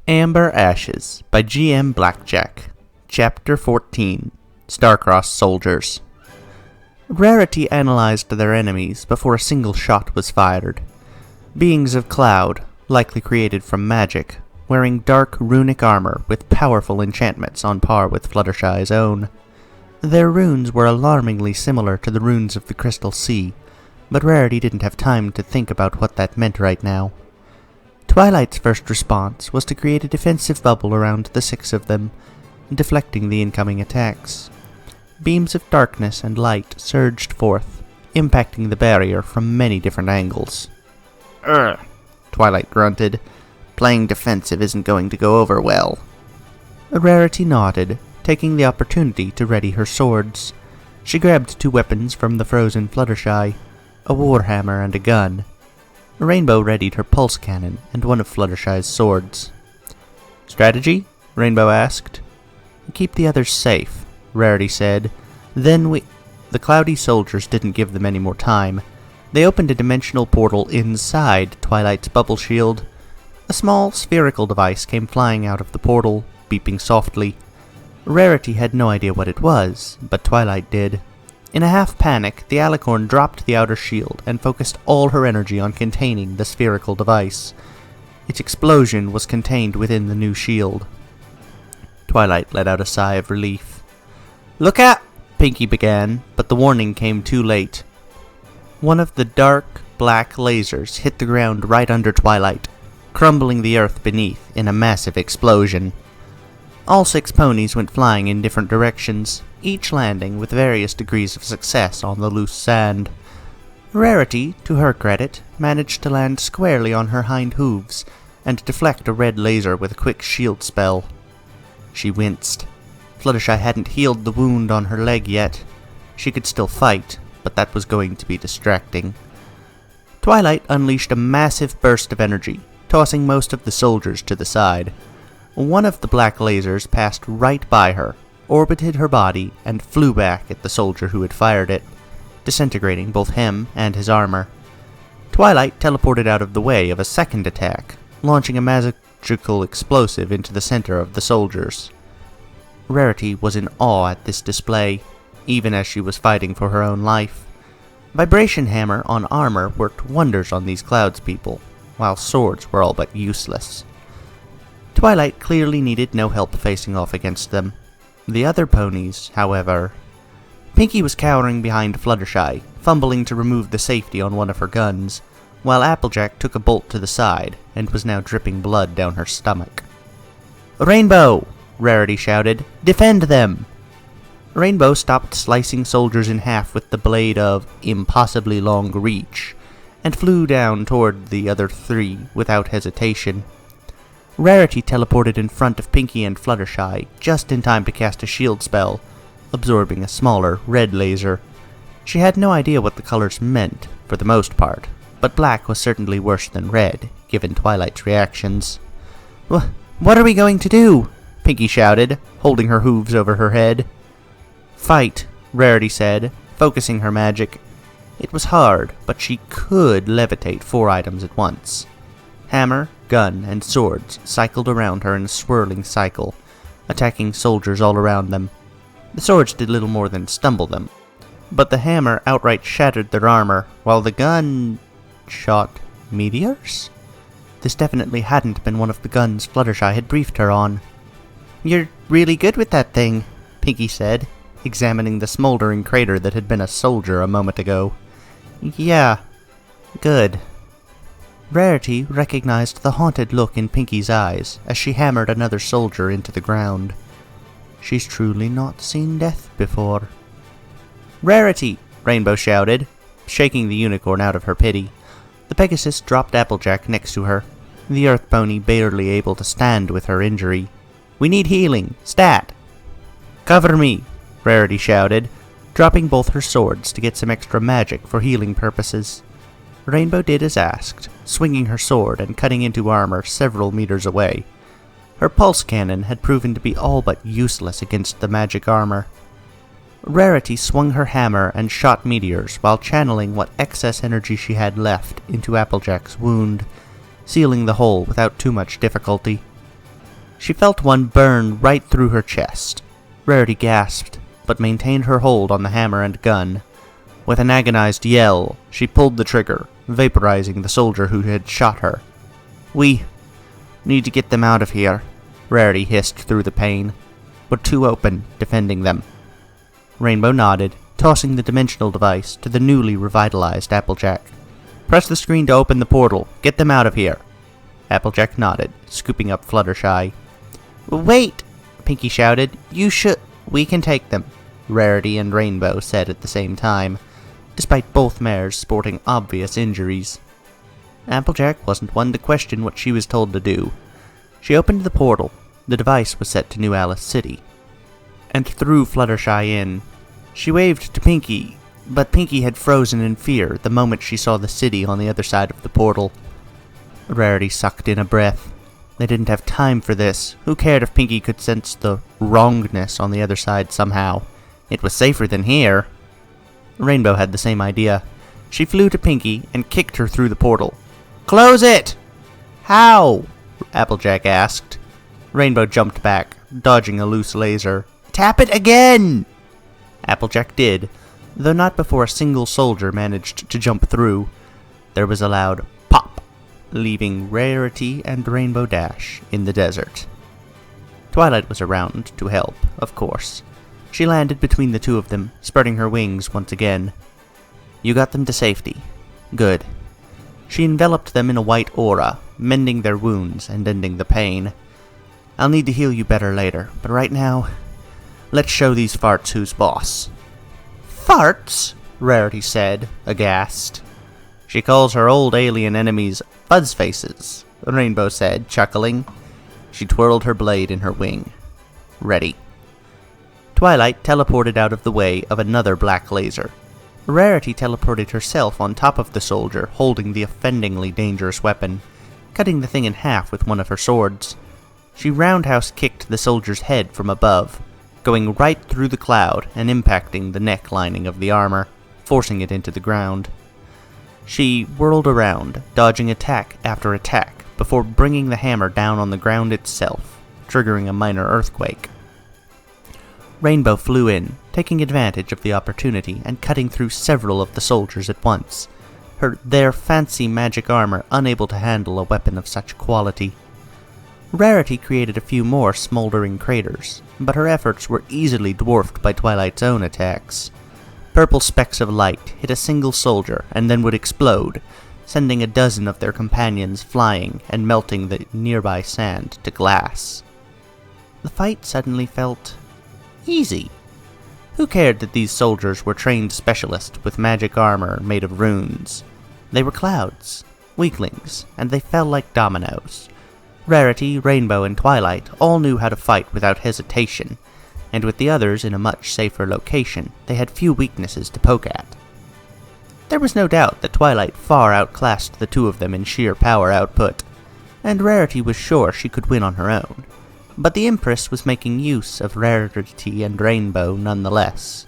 Amber Ashes by G.M. Blackjack. Chapter 14. Starcross Soldiers. Rarity analyzed their enemies before a single shot was fired. Beings of cloud, likely created from magic, wearing dark runic armor with powerful enchantments on par with Fluttershy's own. Their runes were alarmingly similar to the runes of the Crystal Sea, but Rarity didn't have time to think about what that meant right now. Twilight's first response was to create a defensive bubble around the six of them, deflecting the incoming attacks. Beams of darkness and light surged forth, impacting the barrier from many different angles. Ugh, Twilight grunted. Playing defensive isn't going to go over well. Rarity nodded, taking the opportunity to ready her swords. She grabbed two weapons from the frozen Fluttershy, a warhammer and a gun. Rainbow readied her pulse cannon and one of Fluttershy's swords. "Strategy?" Rainbow asked. "Keep the others safe," Rarity said. The cloudy soldiers didn't give them any more time. They opened a dimensional portal inside Twilight's bubble shield. A small spherical device came flying out of the portal, beeping softly. Rarity had no idea what it was, but Twilight did. In a half-panic, the alicorn dropped the outer shield and focused all her energy on containing the spherical device. Its explosion was contained within the new shield. Twilight let out a sigh of relief. "Look out!" Pinkie began, but the warning came too late. One of the dark, black lasers hit the ground right under Twilight, crumbling the earth beneath in a massive explosion. All six ponies went flying in different directions, each landing with various degrees of success on the loose sand. Rarity, to her credit, managed to land squarely on her hind hooves and deflect a red laser with a quick shield spell. She winced. Fluttershy hadn't healed the wound on her leg yet. She could still fight, but that was going to be distracting. Twilight unleashed a massive burst of energy, tossing most of the soldiers to the side. One of the black lasers passed right by her, orbited her body, and flew back at the soldier who had fired it, disintegrating both him and his armor. Twilight teleported out of the way of a second attack, launching a magical explosive into the center of the soldiers. Rarity was in awe at this display, even as she was fighting for her own life. Vibration hammer on armor worked wonders on these clouds people, while swords were all but useless. Twilight clearly needed no help facing off against them. The other ponies, however... Pinkie was cowering behind Fluttershy, fumbling to remove the safety on one of her guns, while Applejack took a bolt to the side and was now dripping blood down her stomach. "Rainbow!" Rarity shouted. "Defend them!" Rainbow stopped slicing soldiers in half with the blade of impossibly long reach, and flew down toward the other three without hesitation. Rarity teleported in front of Pinkie and Fluttershy just in time to cast a shield spell, absorbing a smaller, red laser. She had no idea what the colors meant, for the most part, but black was certainly worse than red, given Twilight's reactions. "What are we going to do?" Pinkie shouted, holding her hooves over her head. "Fight," Rarity said, focusing her magic. It was hard, but she could levitate 4 items at once. Hammer, gun, and swords cycled around her in a swirling cycle, attacking soldiers all around them. The swords did little more than stumble them, but the hammer outright shattered their armor, while the gun... shot meteors? This definitely hadn't been one of the guns Fluttershy had briefed her on. "You're really good with that thing," Pinkie said, examining the smoldering crater that had been a soldier a moment ago. "Yeah, good." Rarity recognized the haunted look in Pinkie's eyes as she hammered another soldier into the ground. She's truly not seen death before. "Rarity!" Rainbow shouted, shaking the unicorn out of her pity. The Pegasus dropped Applejack next to her, the Earth Pony barely able to stand with her injury. "We need healing! Stat!" "Cover me!" Rarity shouted, dropping both her swords to get some extra magic for healing purposes. Rainbow did as asked, swinging her sword and cutting into armor several meters away. Her pulse cannon had proven to be all but useless against the magic armor. Rarity swung her hammer and shot meteors while channeling what excess energy she had left into Applejack's wound, sealing the hole without too much difficulty. She felt one burn right through her chest. Rarity gasped, but maintained her hold on the hammer and gun. With an agonized yell, she pulled the trigger, vaporizing the soldier who had shot her. "We need to get them out of here," Rarity hissed through the pain. "We're too open, defending them." Rainbow nodded, tossing the dimensional device to the newly revitalized Applejack. "Press the screen to open the portal. Get them out of here." Applejack nodded, scooping up Fluttershy. "Wait!" Pinkie shouted. "We can take them," Rarity and Rainbow said at the same time, despite both mares sporting obvious injuries. Applejack wasn't one to question what she was told to do. She opened the portal. The device was set to New Alice City, and threw Fluttershy in. She waved to Pinkie, but Pinkie had frozen in fear the moment she saw the city on the other side of the portal. Rarity sucked in a breath. They didn't have time for this. Who cared if Pinkie could sense the wrongness on the other side somehow? It was safer than here. Rainbow had the same idea. She flew to Pinkie and kicked her through the portal. "Close it!" "How?" Applejack asked. Rainbow jumped back, dodging a loose laser. "Tap it again!" Applejack did, though not before a single soldier managed to jump through. There was a loud pop, leaving Rarity and Rainbow Dash in the desert. Twilight was around to help, of course. She landed between the two of them, spreading her wings once again. "You got them to safety. Good." She enveloped them in a white aura, mending their wounds and ending the pain. "I'll need to heal you better later, but right now, let's show these farts who's boss." "Farts?" Rarity said, aghast. "She calls her old alien enemies fuzzfaces," Rainbow said, chuckling. She twirled her blade in her wing. "Ready." Twilight teleported out of the way of another black laser. Rarity teleported herself on top of the soldier, holding the offendingly dangerous weapon, cutting the thing in half with one of her swords. She roundhouse kicked the soldier's head from above, going right through the cloud and impacting the neck lining of the armor, forcing it into the ground. She whirled around, dodging attack after attack, before bringing the hammer down on the ground itself, triggering a minor earthquake. Rainbow flew in, taking advantage of the opportunity and cutting through several of the soldiers at once, their fancy magic armor unable to handle a weapon of such quality. Rarity created a few more smoldering craters, but her efforts were easily dwarfed by Twilight's own attacks. Purple specks of light hit a single soldier and then would explode, sending a dozen of their companions flying and melting the nearby sand to glass. The fight suddenly felt easy. Who cared that these soldiers were trained specialists with magic armor made of runes? They were clouds, weaklings, and they fell like dominoes. Rarity, Rainbow, and Twilight all knew how to fight without hesitation, and with the others in a much safer location, they had few weaknesses to poke at. There was no doubt that Twilight far outclassed the two of them in sheer power output, and Rarity was sure she could win on her own. But the Empress was making use of Rarity and Rainbow nonetheless,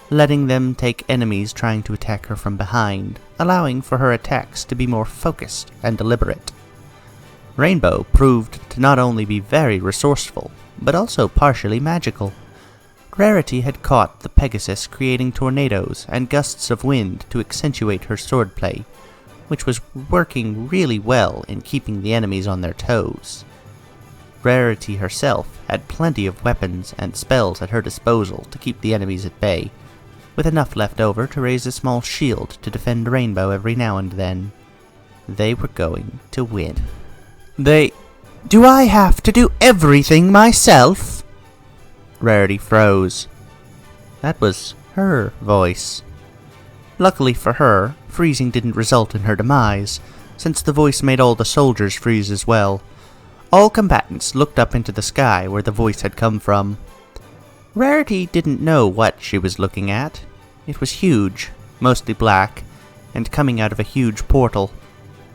letting them take enemies trying to attack her from behind, allowing for her attacks to be more focused and deliberate. Rainbow proved to not only be very resourceful, but also partially magical. Rarity had caught the Pegasus creating tornadoes and gusts of wind to accentuate her swordplay, which was working really well in keeping the enemies on their toes. Rarity herself had plenty of weapons and spells at her disposal to keep the enemies at bay, with enough left over to raise a small shield to defend Rainbow every now and then. They were going to win. Do I have to do everything myself?" Rarity froze. That was her voice. Luckily for her, freezing didn't result in her demise, since the voice made all the soldiers freeze as well. All combatants looked up into the sky where the voice had come from. Rarity didn't know what she was looking at. It was huge, mostly black, and coming out of a huge portal.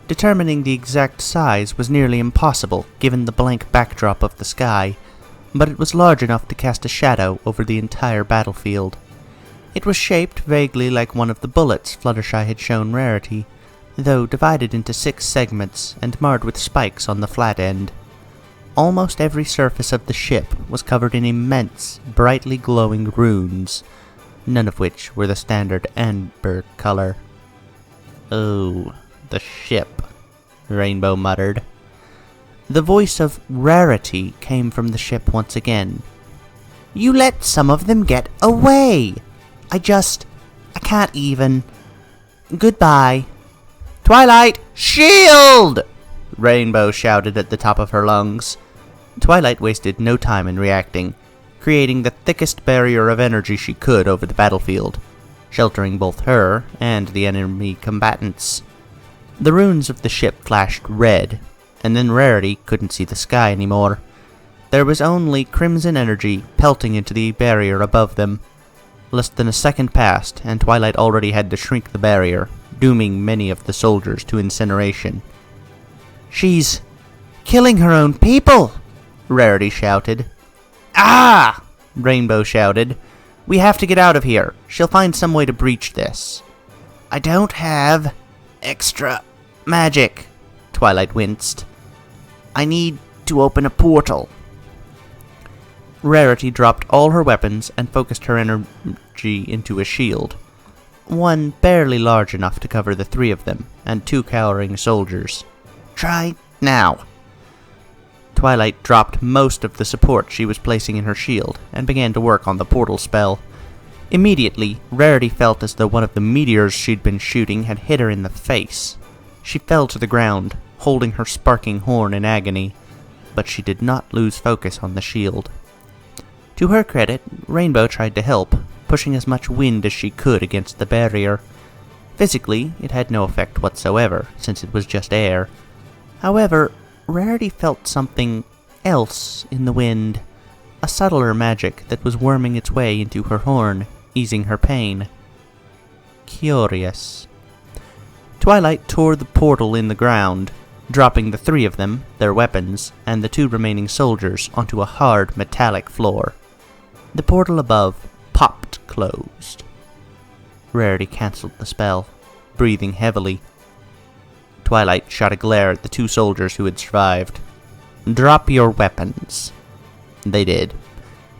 Determining the exact size was nearly impossible given the blank backdrop of the sky, but it was large enough to cast a shadow over the entire battlefield. It was shaped vaguely like one of the bullets Fluttershy had shown Rarity, though divided into 6 segments and marred with spikes on the flat end. almost every surface of the ship was covered in immense, brightly glowing runes, none of which were the standard amber color. "Oh, the ship," Rainbow muttered. The voice of Rarity came from the ship once again. "You let some of them get away! I can't even. Goodbye." "Twilight, shield!" Rainbow shouted at the top of her lungs. Twilight wasted no time in reacting, creating the thickest barrier of energy she could over the battlefield, sheltering both her and the enemy combatants. The runes of the ship flashed red, and then Rarity couldn't see the sky anymore. There was only crimson energy pelting into the barrier above them. Less than a second passed, and Twilight already had to shrink the barrier, dooming many of the soldiers to incineration. "She's killing her own people!" Rarity shouted. "Ah!" Rainbow shouted. "We have to get out of here. She'll find some way to breach this." "I don't have extra magic," Twilight winced. "I need to open a portal." Rarity dropped all her weapons and focused her energy into a shield, one barely large enough to cover the three of them and two cowering soldiers. "Try now." Twilight dropped most of the support she was placing in her shield and began to work on the portal spell. Immediately, Rarity felt as though one of the meteors she'd been shooting had hit her in the face. She fell to the ground, holding her sparking horn in agony, but she did not lose focus on the shield. To her credit, Rainbow tried to help, pushing as much wind as she could against the barrier. Physically, it had no effect whatsoever, since it was just air. However, Rarity felt something else in the wind, a subtler magic that was worming its way into her horn, easing her pain. Curious. Twilight tore the portal in the ground, dropping the three of them, their weapons, and the two remaining soldiers onto a hard metallic floor. The portal above popped closed. Rarity cancelled the spell, breathing heavily. Twilight shot a glare at the two soldiers who had survived. "Drop your weapons." They did.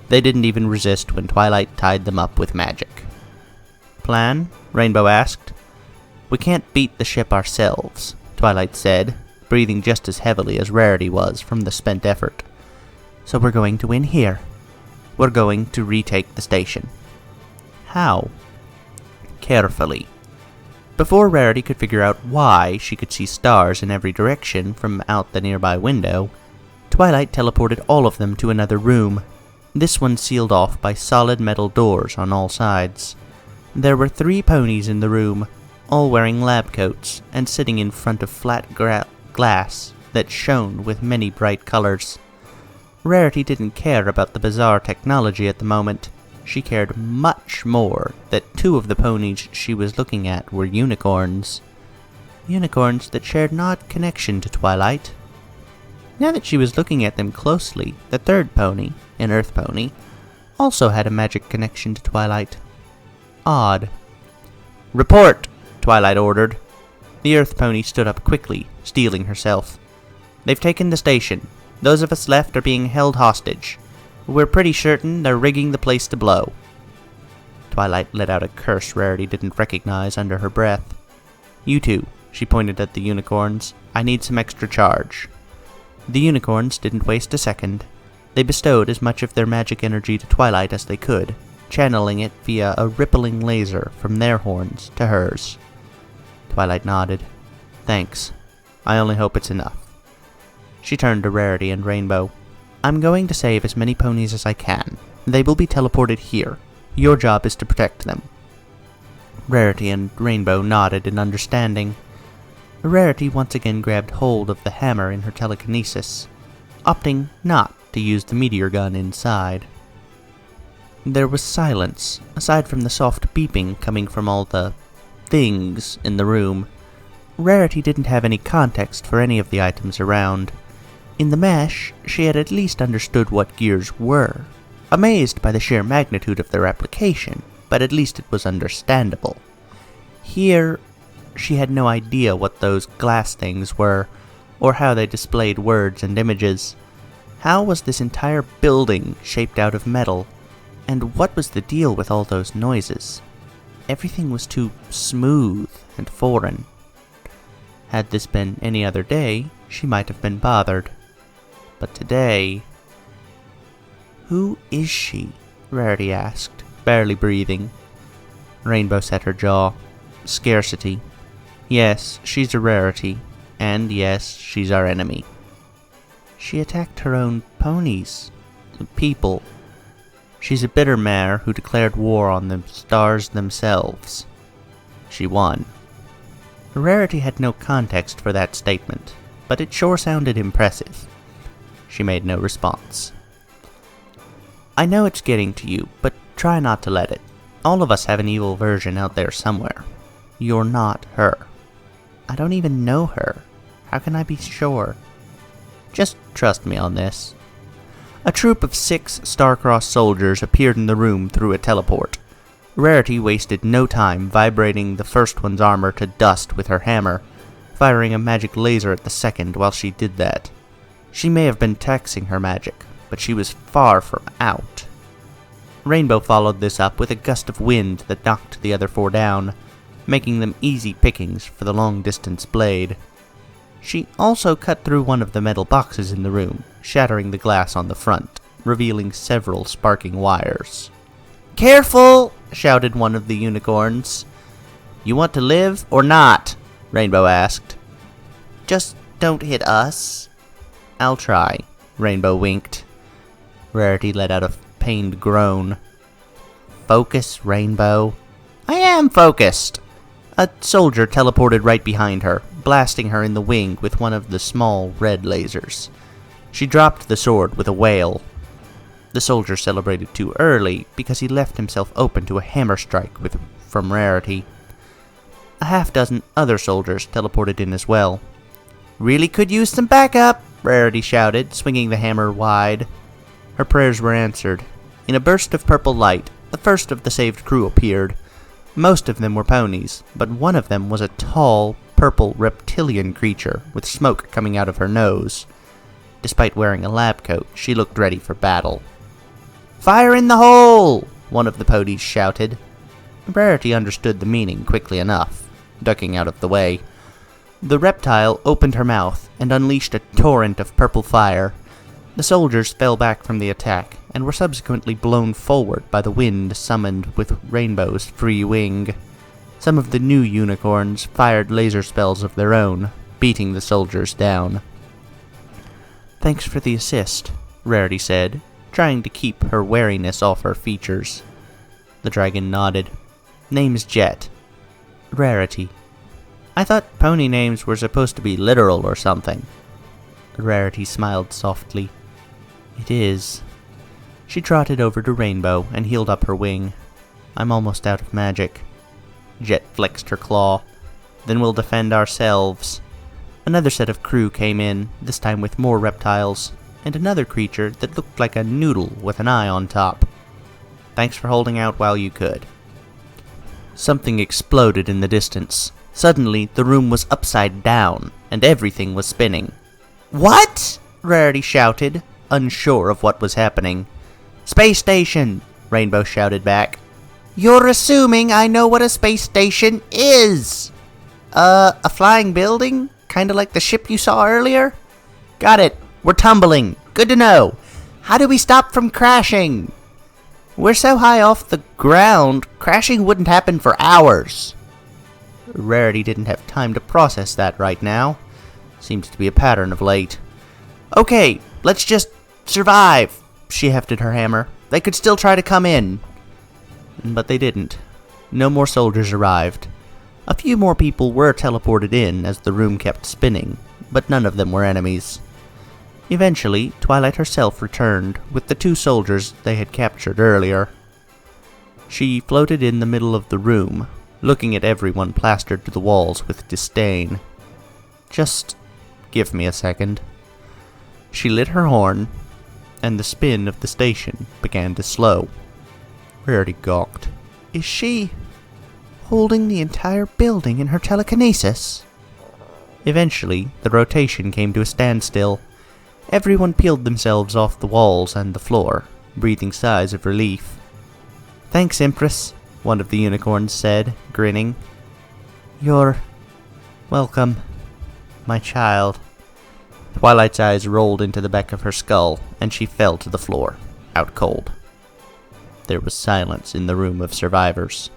They didn't even resist when Twilight tied them up with magic. "Plan?" Rainbow asked. "We can't beat the ship ourselves," Twilight said, breathing just as heavily as Rarity was from the spent effort. "So we're going to win here. We're going to retake the station." "How?" "Carefully." Before Rarity could figure out why she could see stars in every direction from out the nearby window, Twilight teleported all of them to another room, this one sealed off by solid metal doors on all sides. There were 3 ponies in the room, all wearing lab coats and sitting in front of flat glass that shone with many bright colors. Rarity didn't care about the bizarre technology at the moment. She cared much more that 2 of the ponies she was looking at were unicorns. Unicorns that shared an odd connection to Twilight. Now that she was looking at them closely, the 3rd pony, an Earth pony, also had a magic connection to Twilight. Odd. "Report!" Twilight ordered. The Earth pony stood up quickly, steeling herself. "They've taken the station. Those of us left are being held hostage. We're pretty certain they're rigging the place to blow." Twilight let out a curse Rarity didn't recognize under her breath. "You two," she pointed at the unicorns. "I need some extra charge." The unicorns didn't waste a second. They bestowed as much of their magic energy to Twilight as they could, channeling it via a rippling laser from their horns to hers. Twilight nodded. "Thanks. I only hope it's enough." She turned to Rarity and Rainbow. "I'm going to save as many ponies as I can. They will be teleported here. Your job is to protect them." Rarity and Rainbow nodded in understanding. Rarity once again grabbed hold of the hammer in her telekinesis, opting not to use the meteor gun inside. There was silence, aside from the soft beeping coming from all the things in the room. Rarity didn't have any context for any of the items around. In the mesh, she had at least understood what gears were, amazed by the sheer magnitude of their application, but at least it was understandable. Here, she had no idea what those glass things were, or how they displayed words and images. How was this entire building shaped out of metal? And what was the deal with all those noises? Everything was too smooth and foreign. Had this been any other day, she might have been bothered. But today... "Who is she?" Rarity asked, barely breathing. Rainbow set her jaw. Scarcity. Yes, she's a rarity. And yes, she's our enemy. She attacked her own ponies. People. She's a bitter mare who declared war on the stars themselves. She won. Rarity had no context for that statement, but it sure sounded impressive. She made no response. "I know it's getting to you, but try not to let it. All of us have an evil version out there somewhere. You're not her." "I don't even know her. How can I be sure?" "Just trust me on this." A troop of 6 Starcross soldiers appeared in the room through a teleport. Rarity wasted no time vibrating the first one's armor to dust with her hammer, firing a magic laser at the second while she did that. She may have been taxing her magic, but she was far from out. Rainbow followed this up with a gust of wind that knocked the other 4 down, making them easy pickings for the long-distance blade. She also cut through one of the metal boxes in the room, shattering the glass on the front, revealing several sparking wires. "Careful!" shouted one of the unicorns. "You want to live or not?" Rainbow asked. "Just don't hit us." "I'll try," Rainbow winked. Rarity let out a pained groan. "Focus, Rainbow." "I am focused!" A soldier teleported right behind her, blasting her in the wing with one of the small red lasers. She dropped the sword with a wail. The soldier celebrated too early because he left himself open to a hammer strike from Rarity. A half-dozen other soldiers teleported in as well. "Really could use some backup," Rarity shouted, swinging the hammer wide. Her prayers were answered. In a burst of purple light, the first of the saved crew appeared. Most of them were ponies, but one of them was a tall, purple reptilian creature with smoke coming out of her nose. Despite wearing a lab coat, she looked ready for battle. "Fire in the hole!" one of the ponies shouted. Rarity understood the meaning quickly enough, ducking out of the way. The reptile opened her mouth and unleashed a torrent of purple fire. The soldiers fell back from the attack and were subsequently blown forward by the wind summoned with Rainbow's free wing. Some of the new unicorns fired laser spells of their own, beating the soldiers down. "Thanks for the assist," Rarity said, trying to keep her wariness off her features. The dragon nodded. "Name's Jet." "Rarity." "I thought pony names were supposed to be literal or something." Rarity smiled softly. "It is." She trotted over to Rainbow and healed up her wing. "I'm almost out of magic." Jet flexed her claw. "Then we'll defend ourselves." Another set of crew came in, this time with more reptiles, and another creature that looked like a noodle with an eye on top. "Thanks for holding out while you could." Something exploded in the distance. Suddenly, the room was upside down, and everything was spinning. "What?" Rarity shouted, unsure of what was happening. "Space station!" Rainbow shouted back. "You're assuming I know what a space station is!" A flying building? Kinda like the ship you saw earlier?" "Got it. We're tumbling. Good to know. How do we stop from crashing?" "We're so high off the ground, crashing wouldn't happen for hours." Rarity didn't have time to process that right now. Seems to be a pattern of late. "Okay, let's just survive." She hefted her hammer. "They could still try to come in." But they didn't. No more soldiers arrived. A few more people were teleported in as the room kept spinning, but none of them were enemies. Eventually, Twilight herself returned with the 2 soldiers they had captured earlier. She floated in the middle of the room, looking at everyone plastered to the walls with disdain. "Just give me a second." She lit her horn, and the spin of the station began to slow. Rarity gawked. "Is she holding the entire building in her telekinesis?" Eventually, the rotation came to a standstill. Everyone peeled themselves off the walls and the floor, breathing sighs of relief. "Thanks, Empress," one of the unicorns said, grinning. "You're welcome, my child." Twilight's eyes rolled into the back of her skull, and she fell to the floor, out cold. There was silence in the room of survivors.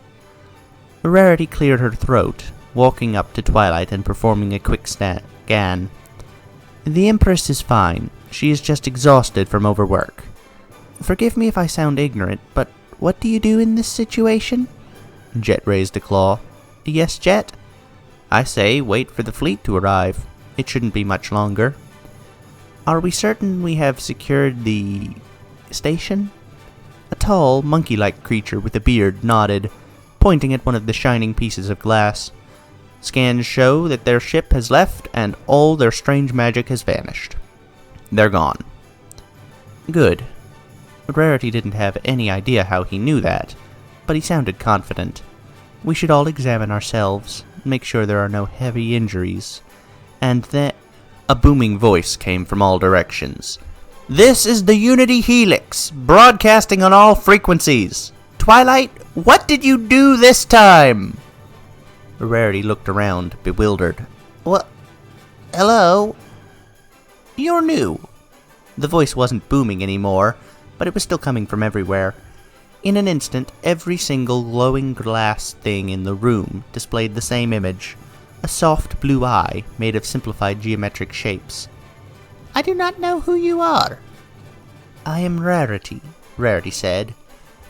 Rarity cleared her throat, walking up to Twilight and performing a quick scan. "The Empress is fine. She is just exhausted from overwork. Forgive me if I sound ignorant, but what do you do in this situation?" Jet raised a claw. "Yes, Jet?" "I say, wait for the fleet to arrive. It shouldn't be much longer." "Are we certain we have secured the station?" A tall, monkey-like creature with a beard nodded, pointing at one of the shining pieces of glass. "Scans show that their ship has left and all their strange magic has vanished. They're gone." "Good." Rarity didn't have any idea how he knew that, but he sounded confident. "We should all examine ourselves, make sure there are no heavy injuries. And then..." A booming voice came from all directions. "This is the Unity Helix, broadcasting on all frequencies. Twilight, what did you do this time?" Rarity looked around, bewildered. "What? Hello? You're new." The voice wasn't booming anymore, but it was still coming from everywhere. In an instant, every single glowing glass thing in the room displayed the same image. A soft blue eye made of simplified geometric shapes. "I do not know who you are." "I am Rarity," Rarity said,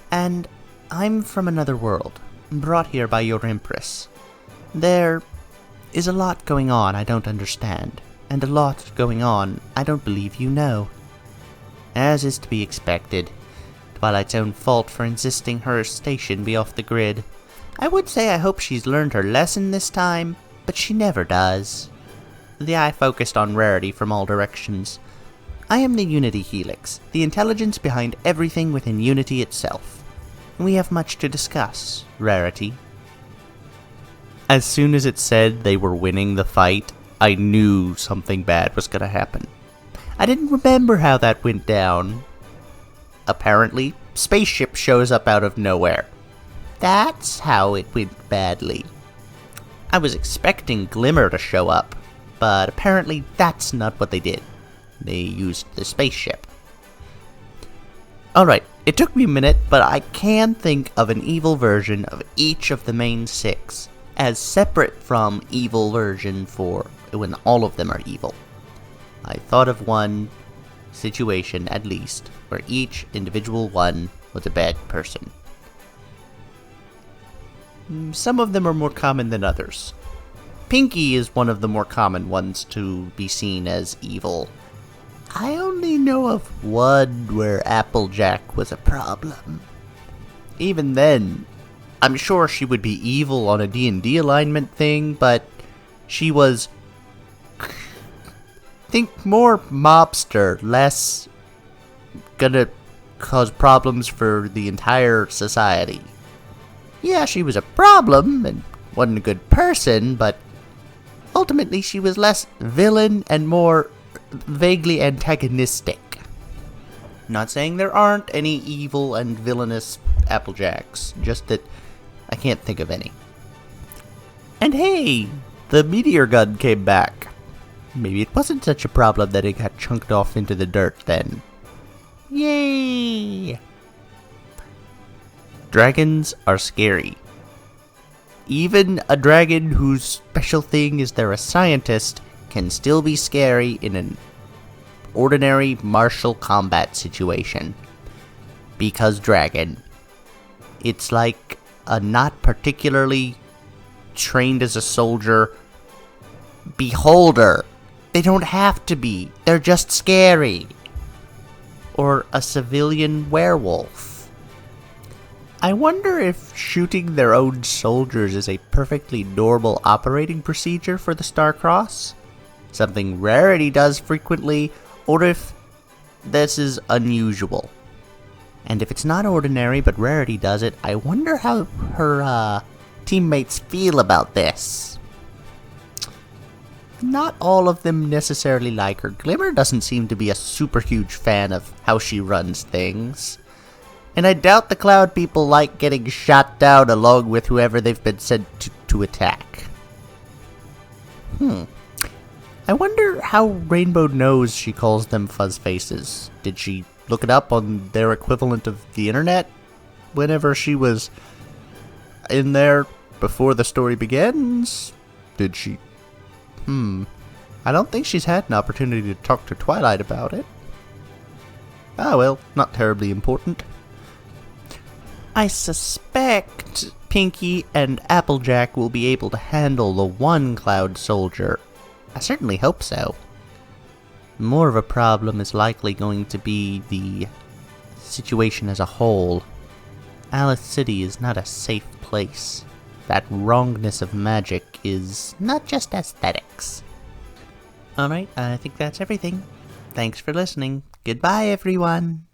"and I'm from another world, brought here by your Empress. There is a lot going on I don't understand, and a lot going on I don't believe you know." As is to be expected. Twilight's own fault for insisting her station be off the grid. I would say I hope she's learned her lesson this time, but she never does. The eye focused on Rarity from all directions. "I am the Unity Helix, the intelligence behind everything within Unity itself. We have much to discuss, Rarity." As soon as it said they were winning the fight, I knew something bad was gonna happen. I didn't remember how that went down. Apparently, spaceship shows up out of nowhere. That's how it went badly. I was expecting Glimmer to show up, but apparently that's not what they did. They used the spaceship. Alright, it took me a minute, but I can think of an evil version of each of the main 6, as separate from evil version for when all of them are evil. I thought of one situation, at least, where each individual one was a bad person. Some of them are more common than others. Pinky is one of the more common ones to be seen as evil. I only know of one where Applejack was a problem. Even then, I'm sure she would be evil on a D&D alignment thing, but she was... think more mobster, less gonna cause problems for the entire society. Yeah, she was a problem and wasn't a good person, but ultimately she was less villain and more vaguely antagonistic. Not saying there aren't any evil and villainous Applejacks, just that I can't think of any. And hey, the meteor gun came back. Maybe it wasn't such a problem that it got chunked off into the dirt then. Yay! Dragons are scary. Even a dragon whose special thing is they're a scientist can still be scary in an ordinary martial combat situation. Because dragon. It's like a not particularly trained as a soldier beholder. They don't have to be. They're just scary. Or a civilian werewolf. I wonder if shooting their own soldiers is a perfectly normal operating procedure for the Starcross, something Rarity does frequently, or if this is unusual. And if it's not ordinary but Rarity does it, I wonder how her teammates feel about this. not all of them necessarily like her. Glimmer doesn't seem to be a super huge fan of how she runs things. And I doubt the Cloud people like getting shot down along with whoever they've been sent to attack. I wonder how Rainbow knows she calls them fuzz faces. Did she look it up on their equivalent of the internet whenever she was in there before the story begins? Did she? I don't think she's had an opportunity to talk to Twilight about it. Ah well, not terribly important. I suspect Pinkie and Applejack will be able to handle the one Cloud Soldier. I certainly hope so. More of a problem is likely going to be the situation as a whole. Alice City is not a safe place. That wrongness of magic is not just aesthetics. Alright, I think that's everything. Thanks for listening. Goodbye, everyone.